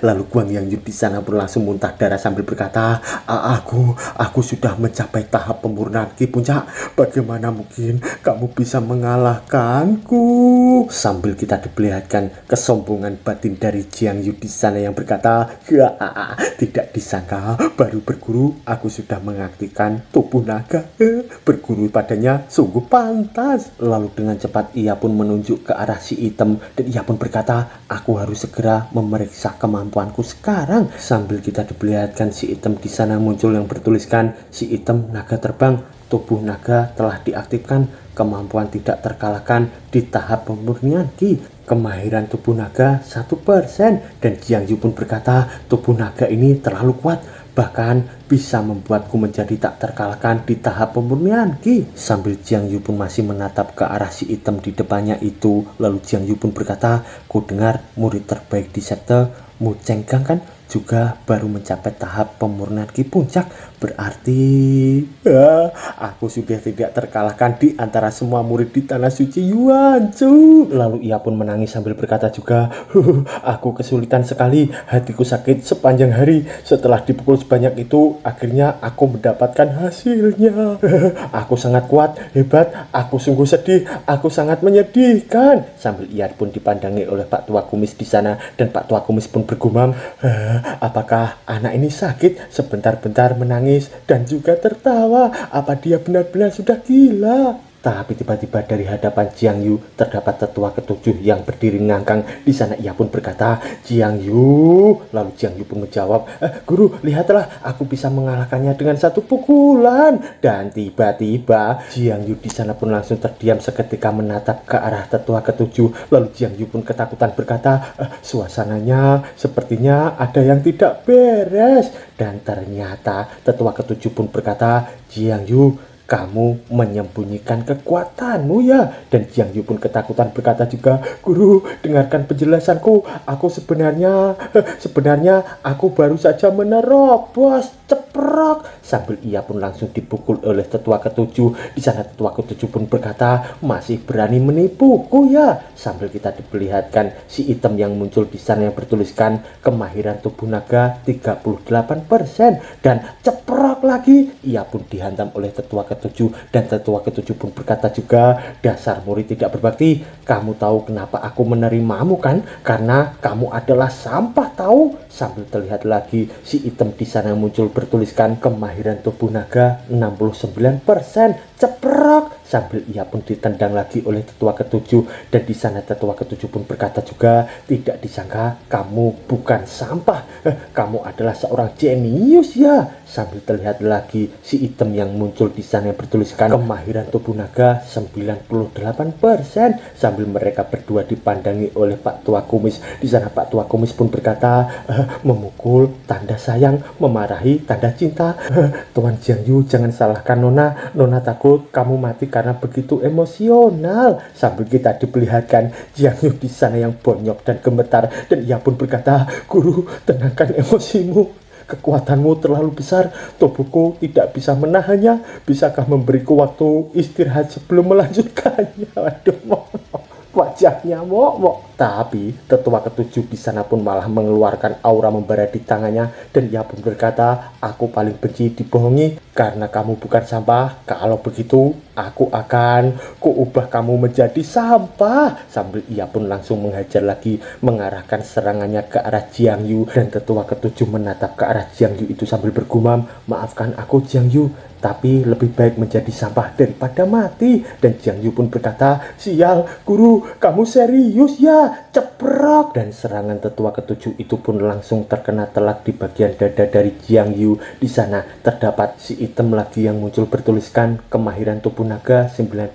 Lalu Guang Yanjun di sana pun langsung muntah darah sambil berkata, aku sudah mencapai tahap pemurnian ki puncak. Bagaimana mungkin kamu bisa mengalahkanku? Sambil kita diperlihatkan kesombongan batin dari Jiang Yu di sana yang berkata, tidak disangka baru berguru aku sudah mengaktifkan tubuh naga. Berguru padanya sungguh pantas. Lalu dengan cepat ia pun menunjuk ke arah si hitam dan ia pun berkata, aku harus segera memeriksa kemampuanku sekarang. Sambil kita diperlihatkan si hitam di sana muncul yang bertuliskan, si hitam naga terbang, tubuh naga telah diaktifkan, kemampuan tidak terkalahkan di tahap pemurnian ki. Kemahiran tubuh naga 1%. Dan Jiang Yu pun berkata, tubuh naga ini terlalu kuat, bahkan bisa membuatku menjadi tak terkalahkan di tahap pemurnian ki. Sambil Jiang Yu pun masih menatap ke arah si hitam di depannya itu, lalu Jiang Yu pun berkata, ku dengar murid terbaik di sekte Mu Cenggang kan juga baru mencapai tahap pemurnian ki puncak. Berarti aku sudah tidak terkalahkan di antara semua murid di tanah suci Yuanzhou. Lalu ia pun menangis sambil berkata juga, aku kesulitan sekali, hatiku sakit sepanjang hari. Setelah dipukul sebanyak itu, akhirnya aku mendapatkan hasilnya. Aku sangat kuat, hebat, aku sungguh sedih, aku sangat menyedihkan. Sambil ia pun dipandangi oleh Pak Tua Kumis di sana, dan Pak Tua Kumis pun bergumam, apakah anak ini sakit? Sebentar-bentar menangis dan juga tertawa. Apa dia benar-benar sudah gila? Tapi tiba-tiba dari hadapan Jiang Yu terdapat tetua ketujuh yang berdiri ngangkang. Di sana ia pun berkata, Jiang Yu. Lalu Jiang Yu pun menjawab, guru, lihatlah, aku bisa mengalahkannya dengan satu pukulan. Dan tiba-tiba Jiang Yu di sana pun langsung terdiam seketika menatap ke arah tetua ketujuh. Lalu Jiang Yu pun ketakutan berkata, suasananya sepertinya ada yang tidak beres. Dan ternyata tetua ketujuh pun berkata, Jiang Yu, kamu menyembunyikan kekuatanmu ya. Dan Jiang Yu pun ketakutan berkata juga, guru, dengarkan penjelasanku. Aku sebenarnya aku baru saja menerobos. Ceprok. Sambil ia pun langsung dipukul oleh tetua ketujuh. Di sana tetua ketujuh pun berkata, masih berani menipuku ya. Sambil kita diperlihatkan si hitam yang muncul di sana yang bertuliskan kemahiran tubuh naga 38%. Dan ceprok lagi, ia pun dihantam oleh tetua ketujuh. Dan tetua ketujuh pun berkata juga, dasar murid tidak berbakti, kamu tahu kenapa aku menerimamu kan? Karena kamu adalah sampah tahu. Sambil terlihat lagi si hitam di sana muncul bertuliskan kemahiran tubuh naga 69%. Ceprok. Sambil ia pun ditendang lagi oleh tetua ketujuh. Dan di sana tetua ketujuh pun berkata juga, tidak disangka kamu bukan sampah, kamu adalah seorang jenius ya. Sambil terlihat lagi si hitam yang muncul di sana yang bertuliskan kemahiran tubuh naga 98%. Sambil mereka berdua dipandangi oleh Pak Tua Kumis. Di sana Pak Tua Kumis pun berkata, memukul tanda sayang, memarahi tanda cinta. Tuan Jiang Yu, jangan salahkan Nona. Nona takut kamu mati karena begitu emosional. Sambil kita diperlihatkan Jiang Yu di sana yang bonyok dan gemetar, dan ia pun berkata, guru, tenangkan emosimu. Kekuatanmu terlalu besar, tubuhku tidak bisa menahannya. Bisakah memberiku waktu istirahat sebelum melanjutkannya? Waduh, wajahnya mok. Tapi tetua ketujuh di sana pun malah mengeluarkan aura membara di tangannya, dan ia pun berkata, aku paling benci dibohongi karena kamu bukan sampah. Kalau begitu aku akan kuubah kamu menjadi sampah. Sambil ia pun langsung menghajar lagi, mengarahkan serangannya ke arah Jiang Yu. Dan tetua ketujuh menatap ke arah Jiang Yu itu sambil bergumam, maafkan aku Jiang Yu, tapi lebih baik menjadi sampah daripada mati. Dan Jiang Yu pun berkata, sial guru, kamu serius ya? Ceprok. Dan serangan tetua ketujuh itu pun langsung terkena telak di bagian dada dari Jiang Yu. Di sana terdapat si hitam lagi yang muncul bertuliskan kemahiran tubuh naga 99%,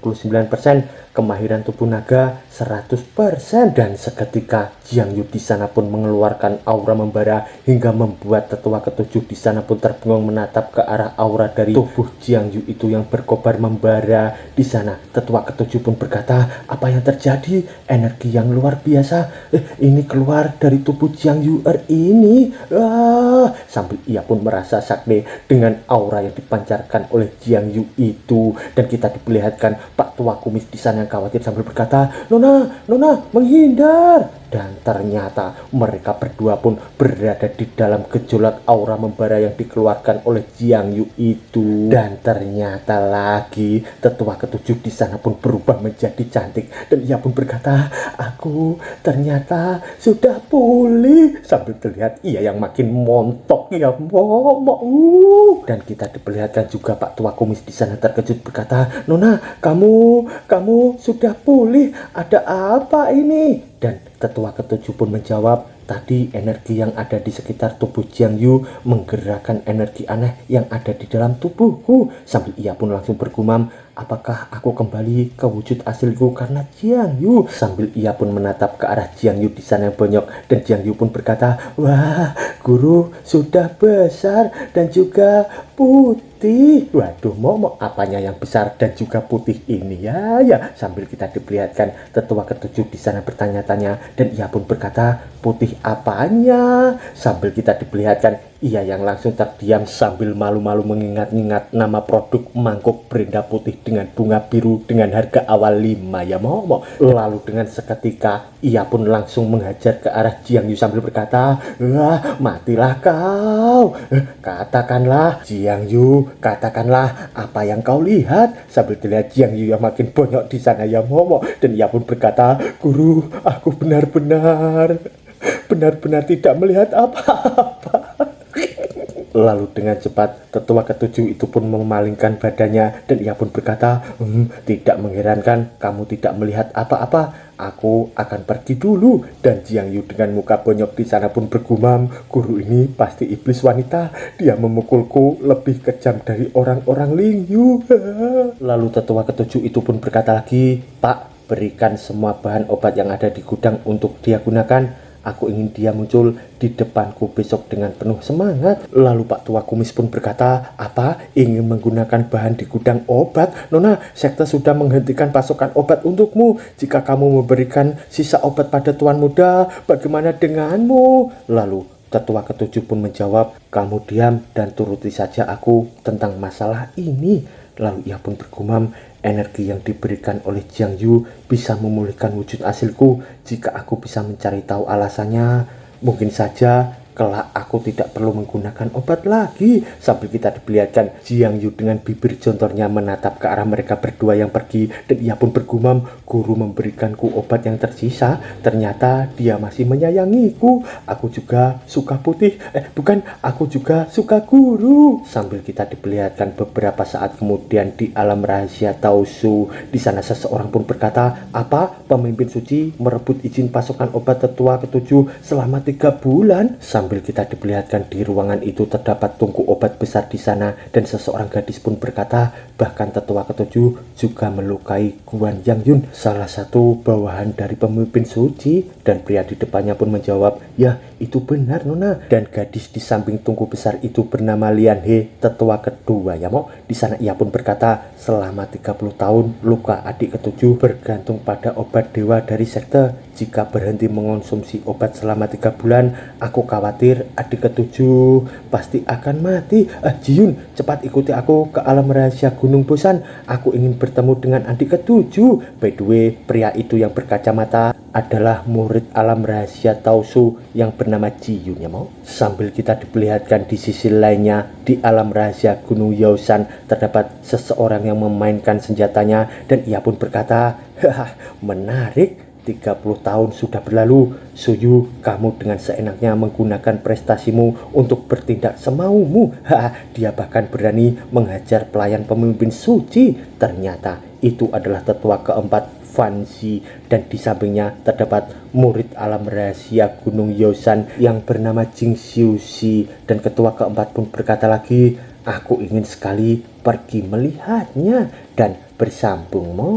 kemahiran tubuh naga 100%. Dan seketika Jiang Yu di sana pun mengeluarkan aura membara hingga membuat tetua ketujuh di sana pun terbengong menatap ke arah aura dari tubuh Jiang Yu itu yang berkobar membara. Di sana tetua ketujuh pun berkata, apa yang terjadi? Energi yang luar biasa. Ini keluar dari tubuh Jiang Yuer ini. Sambil ia pun merasa sakne dengan aura yang dipancarkan oleh Jiang Yu itu. Dan kita diperlihatkan Pak Tua Kumis di sana yang khawatir sambil berkata, Nona, Nona, menghindar. Dan ternyata mereka berdua pun berada di dalam gejolak aura membara yang dikeluarkan oleh Jiang Yu itu. Dan ternyata lagi tetua ketujuh di sana pun berubah menjadi cantik dan ia pun berkata, aku ternyata sudah pulih. Sambil terlihat ia yang makin montok ya Dan kita diperlihatkan juga Pak Tua Kumis di sana terkejut berkata, Nona, kamu sudah pulih. Ada apa ini? Dan tetua ketujuh pun menjawab, tadi energi yang ada di sekitar tubuh Jiang Yu menggerakkan energi aneh yang ada di dalam tubuhku. Sambil ia pun langsung bergumam, apakah aku kembali ke wujud asliku karena Jiang Yu? Sambil ia pun menatap ke arah Jiang Yu di sana yang bonyok dan Jiang Yu pun berkata, wah, guru sudah besar dan juga putih. Waduh, mau apanya yang besar dan juga putih ini ya. Sambil kita diperlihatkan tetua ketujuh di sana bertanya-tanya dan ia pun berkata, putih apanya? Sambil kita diperlihatkan ia yang langsung terdiam sambil malu-malu mengingat-ingat nama produk mangkuk Brenda putih dengan bunga biru dengan harga awal 5 ya mau. Lalu dengan seketika ia pun langsung menghajar ke arah Jiang Yu sambil berkata, wah, matilah kau. Katakanlah Jiang Yu, katakanlah apa yang kau lihat. Sambil terlihat Jiang Yu yang makin bonyok di sana ya mau. Dan ia pun berkata, guru, aku benar-benar tidak melihat apa-apa. Lalu dengan cepat tetua ketujuh itu pun memalingkan badannya dan ia pun berkata, tidak mengherankan kamu tidak melihat apa-apa. Aku akan pergi dulu. Dan Jiang Yu dengan muka bonyok di sana pun bergumam, guru ini pasti iblis wanita. Dia memukulku lebih kejam dari orang-orang Ling Yu. Lalu tetua ketujuh itu pun berkata lagi, Pak, berikan semua bahan obat yang ada di gudang untuk dia gunakan. Aku ingin dia muncul di depanku besok dengan penuh semangat. Lalu Pak Tua Kumis pun berkata, apa? Ingin menggunakan bahan di gudang obat? Nona, sekte sudah menghentikan pasokan obat untukmu. Jika kamu memberikan sisa obat pada tuan muda, bagaimana denganmu? Lalu tetua ketujuh pun menjawab, kamu diam dan turuti saja aku tentang masalah ini. Lalu ia pun bergumam, energi yang diberikan oleh Jiang Yu bisa memulihkan wujud asliku. Jika aku bisa mencari tahu alasannya, mungkin saja kelak aku tidak perlu menggunakan obat lagi. Sambil kita diperlihatkan Jiang Yu dengan bibir jontornya menatap ke arah mereka berdua yang pergi. Dan ia pun bergumam, guru memberikanku obat yang tersisa. Ternyata dia masih menyayangiku. Aku juga suka putih. Aku juga suka guru. Sambil kita diperlihatkan beberapa saat kemudian di alam rahasia Taosu. Di sana seseorang pun berkata, apa? Pemimpin suci merebut izin pasokan obat tetua ketujuh selama 3 bulan. Sambil kita diperlihatkan di ruangan itu terdapat tungku obat besar di sana dan seseorang gadis pun berkata, bahkan tetua ketujuh juga melukai Guan Yang Yun, salah satu bawahan dari pemimpin suci. Dan pria di depannya pun menjawab, ya itu benar Nona. Dan gadis di samping tungku besar itu bernama Lian He, tetua kedua ya mau. Di sana ia pun berkata, selama 30 tahun luka adik ketujuh bergantung pada obat dewa dari sekte. Jika berhenti mengonsumsi obat selama 3 bulan, aku khawatir adik ketujuh pasti akan mati. Jiyun, cepat ikuti aku ke alam rahasia Gunung Bosan. Aku ingin bertemu dengan adik ketujuh. By the way, pria itu yang berkacamata adalah murid alam rahasia Taosu yang bernama Jiyun ya mau. Sambil kita diperlihatkan di sisi lainnya di alam rahasia Gunung Yaosan terdapat seseorang yang memainkan senjatanya dan ia pun berkata, haha, menarik. 30 tahun sudah berlalu, Suyu, kamu dengan seenaknya menggunakan prestasimu untuk bertindak semaumu. Dia bahkan berani menghajar pelayan pemimpin suci. Ternyata itu adalah tetua keempat Fanzi dan di sampingnya terdapat murid alam rahasia Gunung Yosan yang bernama Jing Xiuxi. Dan ketua keempat pun berkata lagi, aku ingin sekali pergi melihatnya. Dan bersambung mo.